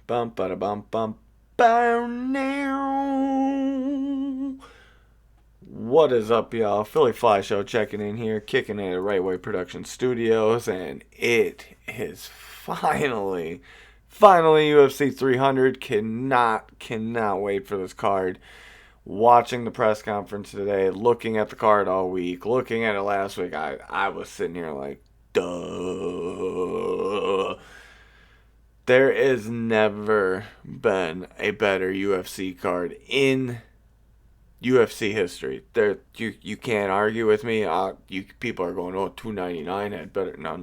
Bum ba da bum bum bum now. What is up, y'all? Philyfli Show checking in here, kicking it at Right Way Production Studios, and it is finally UFC 300. Cannot wait for this card. Watching the press conference today, looking at the card all week, looking at it last week, I was sitting here like, duh. There has never been a better UFC card in UFC history. You can't argue with me. You people are going, oh, 299 had better. No.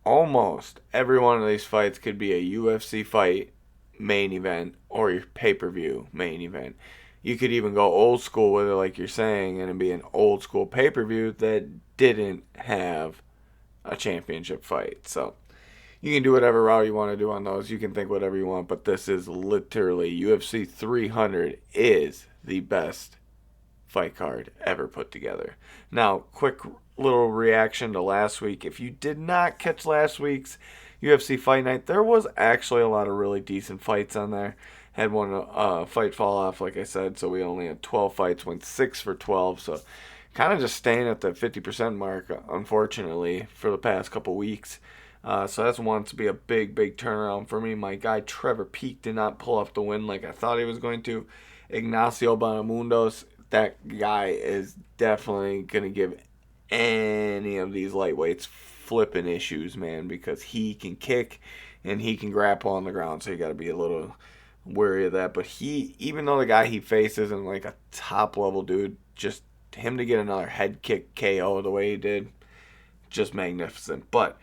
Almost every one of these fights could be a UFC fight main event or your pay per view main event. You could even go old school with it, like you're saying, and it'd be an old school pay per view that didn't have a championship fight. So you can do whatever route you want to do on those. You can think whatever you want, but this is literally UFC 300 is the best fight card ever put together. Now, quick little reaction to last week. If you did not catch last week's UFC Fight Night, there was actually a lot of really decent fights on there. Had one fight fall off, like I said, so we only had 12 fights, went 6 for 12, so kind of just staying at the 50% mark, unfortunately, for the past couple weeks. So that's one to be a big turnaround for me. My guy Trevor Peek did not pull off the win like I thought he was going to. Ignacio Bonamundos, that guy is definitely going to give any of these lightweights flipping issues, man, because he can kick and he can grapple on the ground, so you got to be a little wary of that. But he, even though the guy he faces isn't like a top level dude, just him to get another head kick KO the way he did, just magnificent. But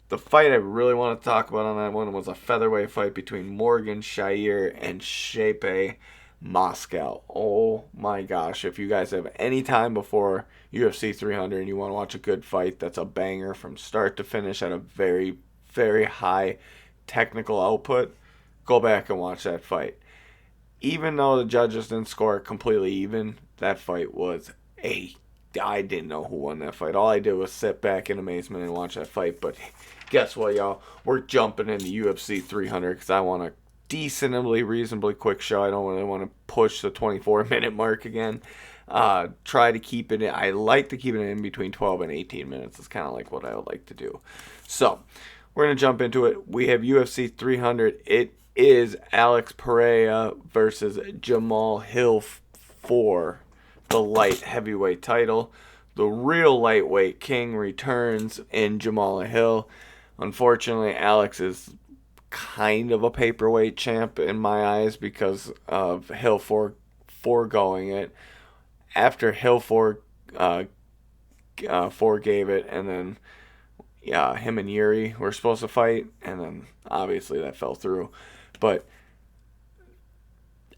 the fight I really want to talk about on that one was a featherweight fight between Morgan Shair and Shepe Moscow. Oh my gosh. If you guys have any time before UFC 300 and you want to watch a good fight that's a banger from start to finish at a very high technical output, go back and watch that fight. Even though the judges didn't score it completely even, that fight was I didn't know who won that fight. All I did was sit back in amazement and watch that fight. But guess what, y'all? We're jumping into UFC 300 because I want a decently, reasonably quick show. I don't really want to push the 24-minute mark again. Try to keep it in. I like to keep it in between 12 and 18 minutes. It's kind of like what I would like to do. So, we're going to jump into it. We have UFC 300. It is Alex Pereira versus Jamahal Hill for the light heavyweight title. The real lightweight king returns in Jamahal Hill. Unfortunately, Alex is kind of a paperweight champ in my eyes because of Hill foregoing it. After Hill forgave it, and then him and Yuri were supposed to fight, and then obviously that fell through. But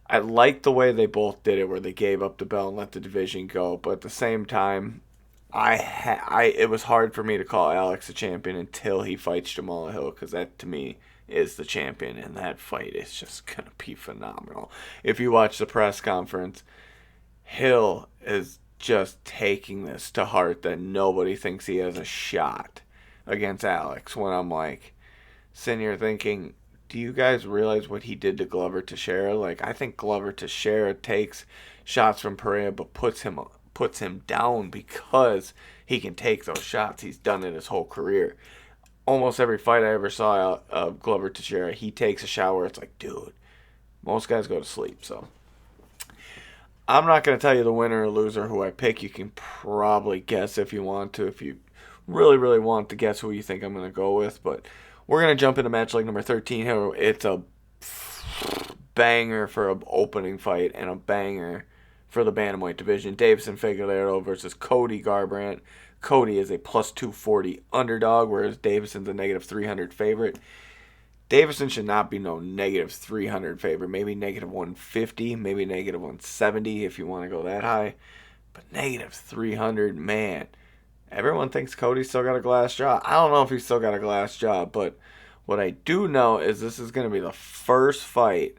I like the way they both did it, where they gave up the belt and let the division go. But at the same time, it was hard for me to call Alex a champion until he fights Jamahal Hill, because that to me is the champion, and that fight is just gonna be phenomenal. If you watch the press conference, Hill is just taking this to heart that nobody thinks he has a shot against Alex. When I'm like sitting here thinking, do you guys realize what he did to Glover Teixeira? Like, I think Glover Teixeira takes shots from Pereira but puts him down because he can take those shots. He's done it his whole career. Almost every fight I ever saw of Glover Teixeira, he takes a shot where it's like, dude, most guys go to sleep. So I'm not going to tell you the winner or loser who I pick. You can probably guess if you want to, if you really want to guess who you think I'm going to go with. But we're going to jump into match like number 13 here. It's a banger for an opening fight and a banger for the bantamweight division. Deiveson Figueiredo versus Cody Garbrandt. Cody is a plus 240 underdog, whereas Davison's a negative 300 favorite. Davison should not be no negative 300 favorite. Maybe negative 150, maybe negative 170 if you want to go that high. But negative 300, man. Everyone thinks Cody's still got a glass jaw. I don't know if he's still got a glass jaw, but what I do know is this is going to be the first fight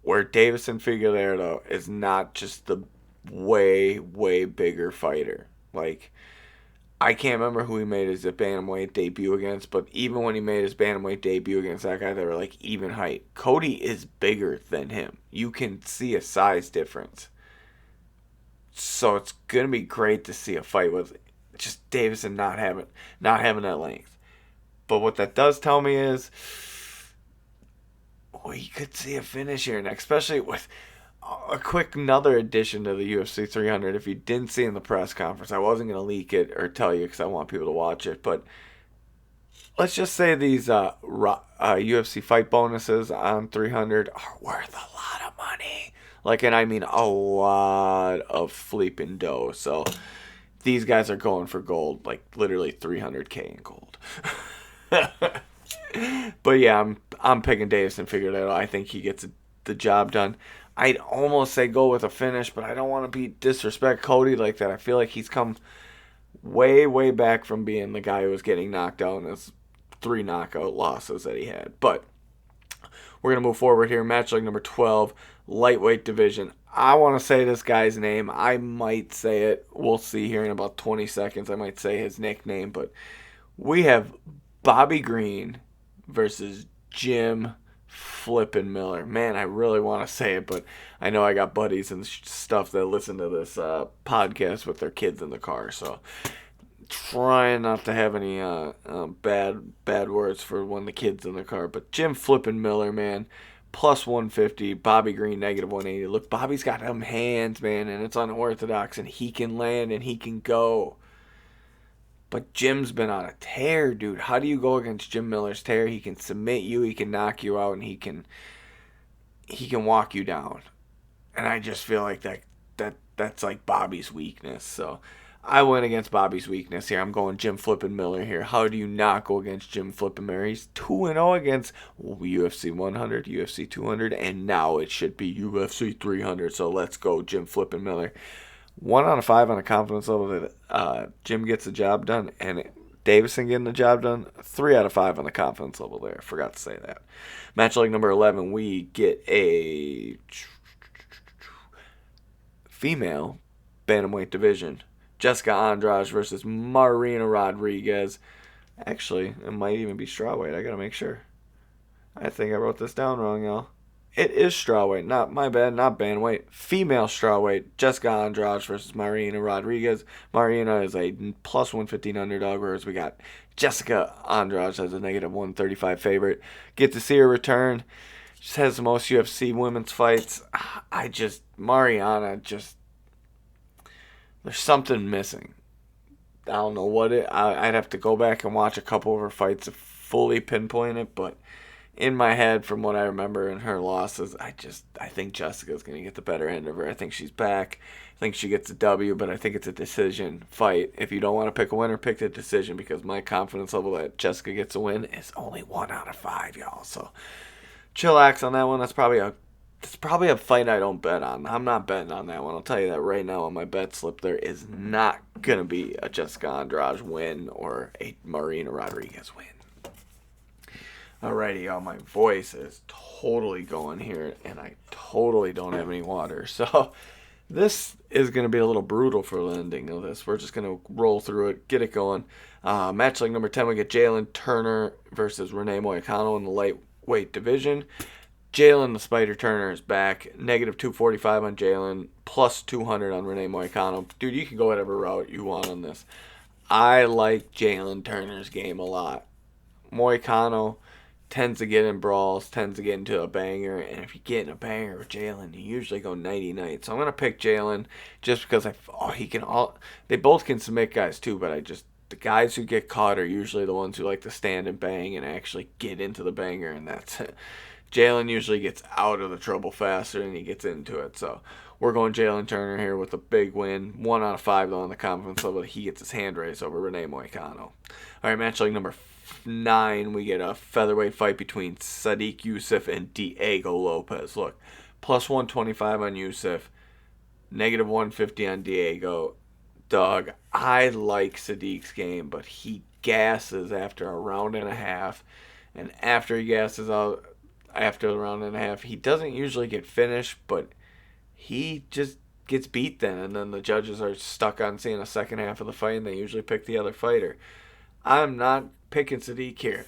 where Deiveson Figueiredo is not just the way bigger fighter. Like, I can't remember who he made his bantamweight debut against, but even when he made his bantamweight debut against that guy, they were like even height. Cody is bigger than him. You can see a size difference. So it's gonna be great to see a fight with just Davison not having that length. But what that does tell me is we could see a finish here next, especially with a quick another addition to the UFC 300. If you didn't see in the press conference, I wasn't going to leak it or tell you because I want people to watch it. But let's just say these UFC fight bonuses on 300 are worth a lot of money. Like, and I mean a lot of flipping dough. So these guys are going for gold, like literally 300K in gold. But yeah, I'm picking Davis and figured out. I think he gets the job done. I'd almost say go with a finish, but I don't want to be disrespect Cody like that. I feel like he's come way back from being the guy who was getting knocked out in his 3 knockout losses that he had. But we're going to move forward here. Match like number 12, lightweight division. I want to say this guy's name. I might say it. We'll see here in about 20 seconds. I might say his nickname, but we have Bobby Green versus Jim Flippin' Miller. Man, I really want to say it, but I know I got buddies and stuff that listen to this podcast with their kids in the car, so trying not to have any bad words for when the kids in the car. But Jim Flippin' Miller, man, plus 150. Bobby Green negative 180. Look, Bobby's got them hands, man, and it's unorthodox, and he can land and he can go. But Jim's been on a tear, dude. How do you go against Jim Miller's tear? He can submit you, he can knock you out, and he can walk you down. And I just feel like that's like Bobby's weakness. So I went against Bobby's weakness here. I'm going Jim Flippin' Miller here. How do you not go against Jim Flippin' Miller? He's 2-0 against UFC 100, UFC 200, and now it should be UFC 300. So let's go Jim Flippin' Miller. 1 out of 5 on a confidence level that Jim gets the job done, and Davison getting the job done. 3 out of 5 on the confidence level there. Forgot to say that. Match like number 11, we get a female bantamweight division. Jessica Andrade versus Marina Rodriguez. Actually, it might even be strawweight. I gotta make sure. I think I wrote this down wrong, y'all. It is strawweight, not my bad, not bantamweight. Female strawweight, Jessica Andrade versus Marina Rodriguez. Marina is a plus 115 underdog, whereas we got Jessica Andrade as a negative 135 favorite. Get to see her return. Just has the most UFC women's fights. Mariana, there's something missing. I don't know what I'd have to go back and watch a couple of her fights to fully pinpoint it, but in my head, from what I remember in her losses, I think Jessica's going to get the better end of her. I think she's back. I think she gets a W, but I think it's a decision fight. If you don't want to pick a winner, pick the decision, because my confidence level that Jessica gets a win is only 1 out of 5, y'all. So chillax on that one. That's probably a fight I don't bet on. I'm not betting on that one. I'll tell you that right now on my bet slip. There is not going to be a Jessica Andrade win or a Marina Rodriguez win. Alrighty, y'all, my voice is totally going here, and I totally don't have any water. So this is going to be a little brutal for the ending of this. We're just going to roll through it, get it going. Match like number 10, we get Jalen Turner versus Renee Moicano in the lightweight division. Jalen the Spider Turner is back. Negative 245 on Jalen, plus 200 on Renee Moicano. Dude, you can go whatever route you want on this. I like Jalen Turner's game a lot. Moicano tends to get in brawls, tends to get into a banger, and if you get in a banger with Jalen, you usually go nighty-night. So I'm going to pick Jalen just because they both can submit guys too, but the guys who get caught are usually the ones who like to stand and bang and actually get into the banger, and that's it. Jalen usually gets out of the trouble faster than he gets into it. So we're going Jalen Turner here with a big win. 1 out of 5 though on the confidence level. He gets his hand raised over Renee Moicano. All right, match like number 9, we get a featherweight fight between Sadiq Youssef and Diego Lopez. Look, plus 125 on Youssef, negative 150 on Diego. Dog, I like Sadiq's game, but he gasses after a round and a half. And after he gasses out after the round and a half, he doesn't usually get finished, but he just gets beat then, and then the judges are stuck on seeing a second half of the fight, and they usually pick the other fighter. I'm not picking Sadiq here.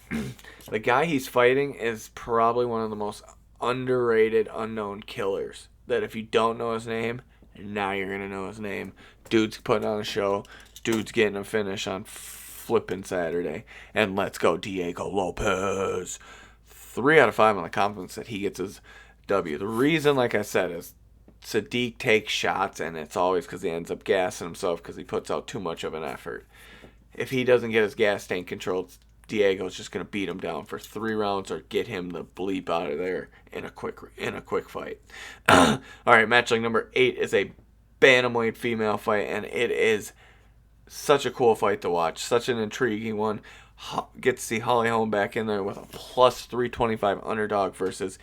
The guy he's fighting is probably one of the most underrated unknown killers. That if you don't know his name, now you're going to know his name. Dude's putting on a show. Dude's getting a finish on flipping Saturday. And let's go, Diego Lopez. 3 out of 5 on the confidence that he gets his W. The reason, like I said, is Sadiq takes shots, and it's always because he ends up gassing himself because he puts out too much of an effort. If he doesn't get his gas tank controlled, Diego's just going to beat him down for 3 rounds or get him the bleep out of there in a quick fight. All right, match like number 8 is a bantamweight female fight, and it is such a cool fight to watch, such an intriguing one. Get to see Holly Holm back in there with a plus 325 underdog versus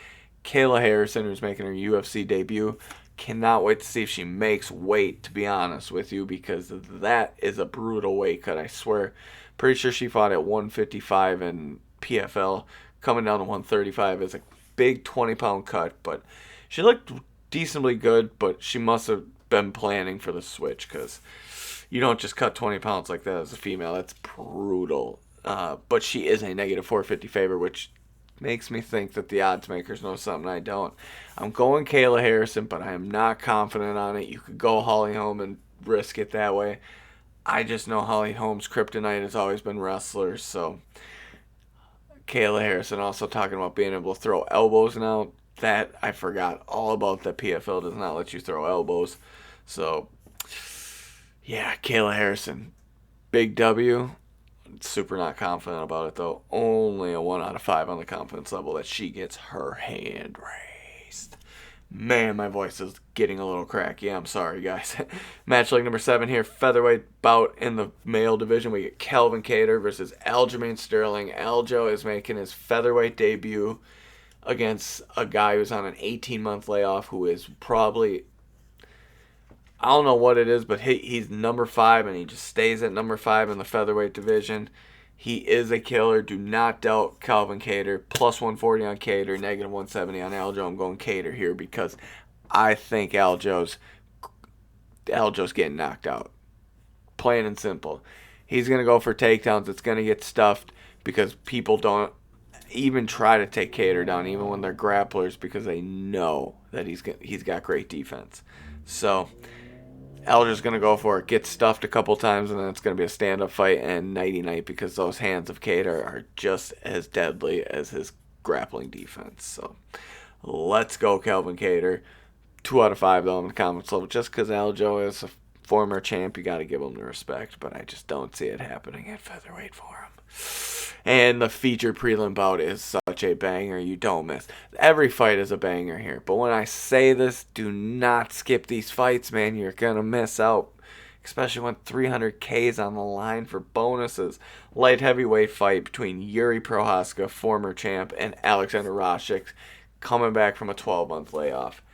Kayla Harrison, who's making her UFC debut. Cannot wait to see if she makes weight, to be honest with you, because that is a brutal weight cut, I swear. Pretty sure she fought at 155 in PFL. Coming down to 135 is a big 20-pound cut, but she looked decently good, but she must have been planning for the switch, because you don't just cut 20 pounds like that as a female. That's brutal. But she is a negative 450 favorite, which makes me think that the odds makers know something I don't. I'm going Kayla Harrison, but I am not confident on it. You could go Holly Holm and risk it that way. I just know Holly Holm's kryptonite has always been wrestlers, so Kayla Harrison also talking about being able to throw elbows now. That I forgot all about, that PFL does not let you throw elbows. So, yeah, Kayla Harrison. Big W. Super not confident about it, though. Only a 1 out of 5 on the confidence level that she gets her hand raised. Man, my voice is getting a little cracky. I'm sorry, guys. Match like number 7 here. Featherweight bout in the male division. We get Calvin Kattar versus Aljamain Sterling. Aljo is making his featherweight debut against a guy who's on an 18-month layoff, who is probably, I don't know what it is, but he's number 5, and he just stays at number 5 in the featherweight division. He is a killer. Do not doubt Calvin Kattar. Plus 140 on Kattar, negative 170 on Aljo. I'm going Kattar here because I think Aljo's getting knocked out. Plain and simple. He's going to go for takedowns. It's going to get stuffed because people don't even try to take Kattar down, even when they're grapplers, because they know that he's got great defense. So Aljo's going to go for it, get stuffed a couple times, and then it's going to be a stand-up fight and nighty-night, because those hands of Kattar are just as deadly as his grappling defense. So let's go Calvin Kattar. 2 out of 5, though, on the confidence level. Just because Aljo is a former champ, you got to give him the respect, but I just don't see it happening at featherweight for him. And the featured prelim bout is such a banger, you don't miss. Every fight is a banger here. But when I say this, do not skip these fights, man. You're going to miss out. Especially when 300K is on the line for bonuses. Light heavyweight fight between Yuri Prohaska, former champ, and Alexander Rashik, coming back from a 12-month layoff.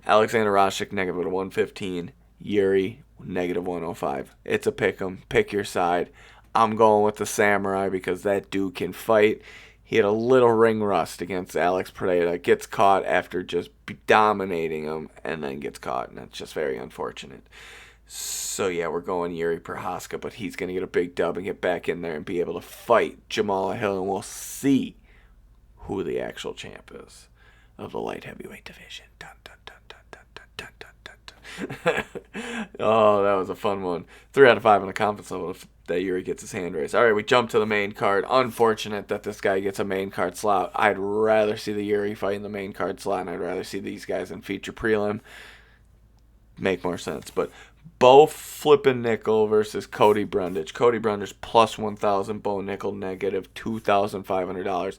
Alexander Rashik, negative 115. Yuri, negative 105. It's a pick 'em. Pick your side. I'm going with the Samurai because that dude can fight. He had a little ring rust against Alex Periera. Gets caught after just dominating him, and then gets caught, and that's just very unfortunate. So, yeah, we're going Yuri Prohaska, but he's going to get a big dub and get back in there and be able to fight Jamahal Hill, and we'll see who the actual champ is of the light heavyweight division. Dun, dun, dun, dun, dun, dun, dun, dun, dun. Oh, that was a fun one. 3 out of 5 on the confidence level that Yuri gets his hand raised. All right, we jump to the main card. Unfortunate that this guy gets a main card slot. I'd rather see the Yuri fight in the main card slot, and I'd rather see these guys in feature prelim. Make more sense. But Bo Flippin' Nickel versus Cody Brundage. Cody Brundage plus 1,000. Bo Nickel negative $2,500.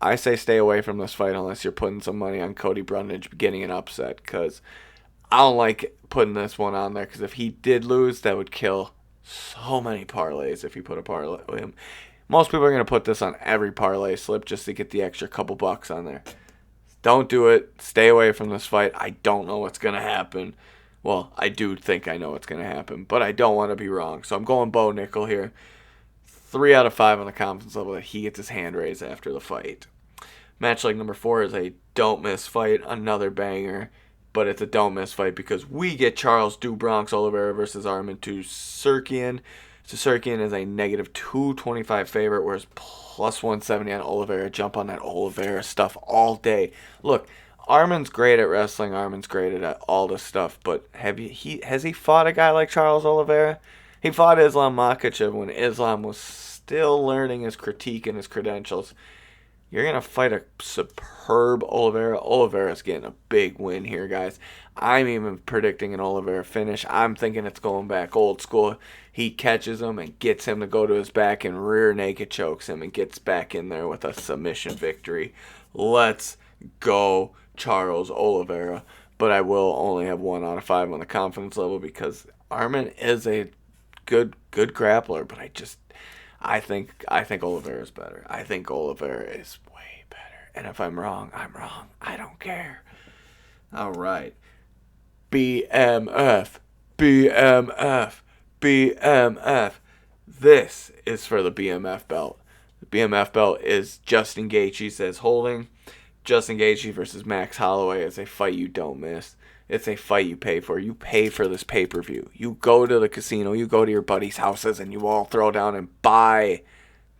I say stay away from this fight unless you're putting some money on Cody Brundage getting an upset, because I don't like putting this one on there, because if he did lose, that would kill so many parlays if you put a parlay with him. Most people are going to put this on every parlay slip just to get the extra couple bucks on there. Don't do it. Stay away from this fight. I don't know what's going to happen. Well, I do think I know what's going to happen, but I don't want to be wrong. So I'm going Bo Nickel here. 3 out of 5 on the confidence level that he gets his hand raised after the fight. Match like number 4 is a don't miss fight. Another banger. but it's a don't miss fight because we get Charles Do Bronx Oliveira versus Arman Tsarukyan. Tsarukyan is a negative 225 favorite, whereas plus 170 on Oliveira. Jump on that Oliveira stuff all day. Look, Arman's great at wrestling. Arman's great at all this stuff, but has he fought a guy like Charles Oliveira? He fought Islam Makhachev when Islam was still learning his critique and his credentials. You're going to fight a superb Oliveira. Oliveira's getting a big win here, guys. I'm even predicting an Oliveira finish. I'm thinking it's going back old school. He catches him and gets him to go to his back and rear naked chokes him and gets back in there with a submission victory. Let's go, Charles Oliveira. But I will only have 1 out of 5 on the confidence level because Arman is a good grappler, but I think Oliveira is better. I think Oliveira is way better. And if I'm wrong, I'm wrong. I don't care. All right. BMF. This is for the BMF belt. The BMF belt is Justin Gaethje says holding. Justin Gaethje versus Max Holloway is a fight you don't miss. It's a fight you pay for. You pay for this pay-per-view. You go to the casino, you go to your buddies' houses, and you all throw down and buy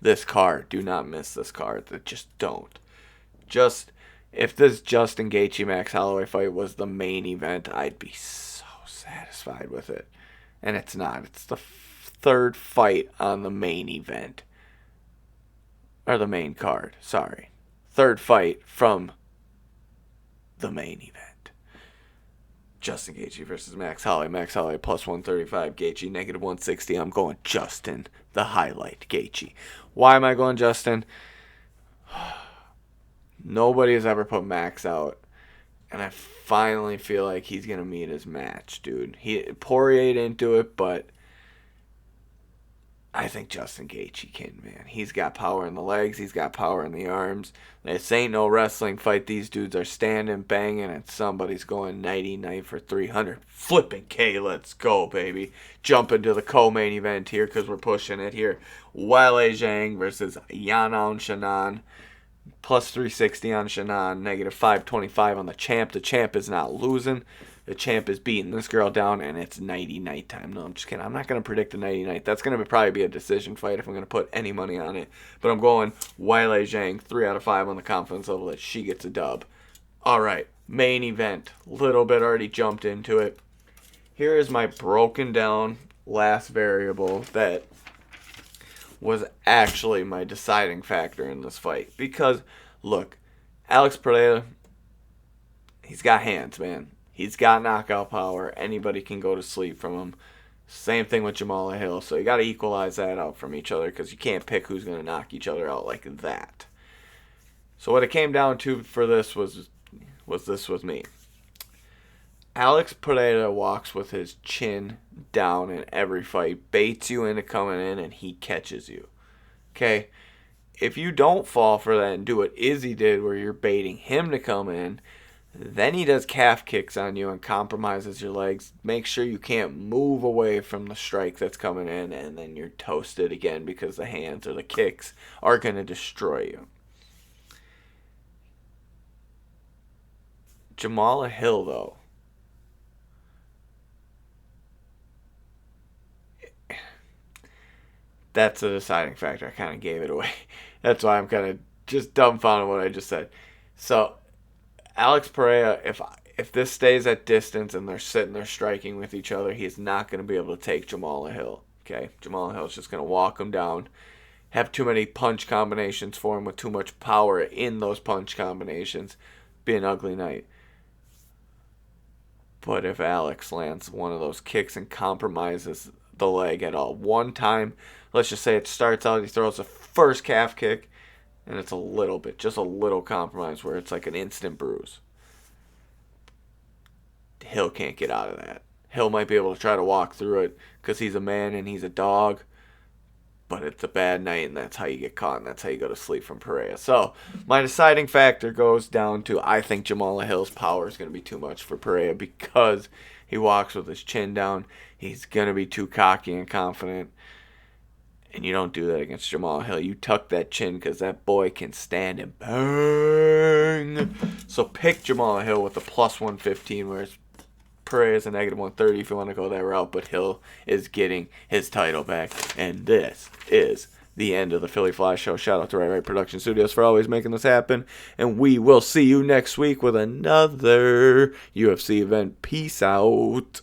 this card. Do not miss this card. Just don't. If this Justin Gaethje Max Holloway fight was the main event, I'd be so satisfied with it. And it's not. It's the third fight on the main event. Or the main card. Sorry. Third fight from the main event. Justin Gaethje versus Max Holloway. Max Holloway plus 135. Gaethje negative 160. I'm going Justin, the highlight Gaethje. Why am I going Justin? Nobody has ever put Max out. And I finally feel like he's going to meet his match, dude. Poirier into it, but I think Justin Gaethje can, man. He's got power in the legs. He's got power in the arms. This ain't no wrestling fight. These dudes are standing, banging, and somebody's going nighty-night for 300. Flipping K, let's go, baby. Jump into the co-main event here because we're pushing it here. Weili Zhang versus Yanan Shannon. Plus 360 on Shannon. Negative 525 on the champ. The champ is not losing. The champ is beating this girl down, and it's nighty-night time. No, I'm just kidding. I'm not going to predict a nighty-night. That's going to probably be a decision fight if I'm going to put any money on it. But I'm going Weili Zhang, 3 out of 5 on the confidence level that she gets a dub. All right, main event. Little bit already jumped into it. Here is my broken down last variable that was actually my deciding factor in this fight. Because, look, Alex Pereira, he's got hands, man. He's got knockout power. Anybody can go to sleep from him. Same thing with Jamahal Hill. So you got to equalize that out from each other because you can't pick who's going to knock each other out like that. So what it came down to for this was this with me. Alex Pereira walks with his chin down in every fight, baits you into coming in, and he catches you. Okay? If you don't fall for that and do what Izzy did where you're baiting him to come in, then he does calf kicks on you and compromises your legs. Make sure you can't move away from the strike that's coming in, and then you're toasted again because the hands or the kicks are going to destroy you. Jamahal Hill, though, that's a deciding factor. I kind of gave it away. That's why I'm kind of just dumbfounded what I just said. So, Alex Pereira, if this stays at distance and they're sitting there striking with each other, he's not going to be able to take Jamahal Hill. Okay, Jamahal Hill's just going to walk him down, have too many punch combinations for him with too much power in those punch combinations, be an ugly night. But if Alex lands one of those kicks and compromises the leg at all, one time, let's just say it starts out, he throws the first calf kick, and it's a little bit, just a little compromise where it's like an instant bruise. Hill can't get out of that. Hill might be able to try to walk through it because he's a man and he's a dog, but it's a bad night, and that's how you get caught, and that's how you go to sleep from Pereira. So, my deciding factor goes down to I think Jamahal Hill's power is going to be too much for Pereira because he walks with his chin down. He's going to be too cocky and confident. And you don't do that against Jamahal Hill. You tuck that chin because that boy can stand and bang. So pick Jamahal Hill with the plus 115, whereas Periera is a negative 130 if you want to go that route. But Hill is getting his title back. And this is the end of the Philyfli Show. Shout out to Right Production Studios for always making this happen. And we will see you next week with another UFC event. Peace out.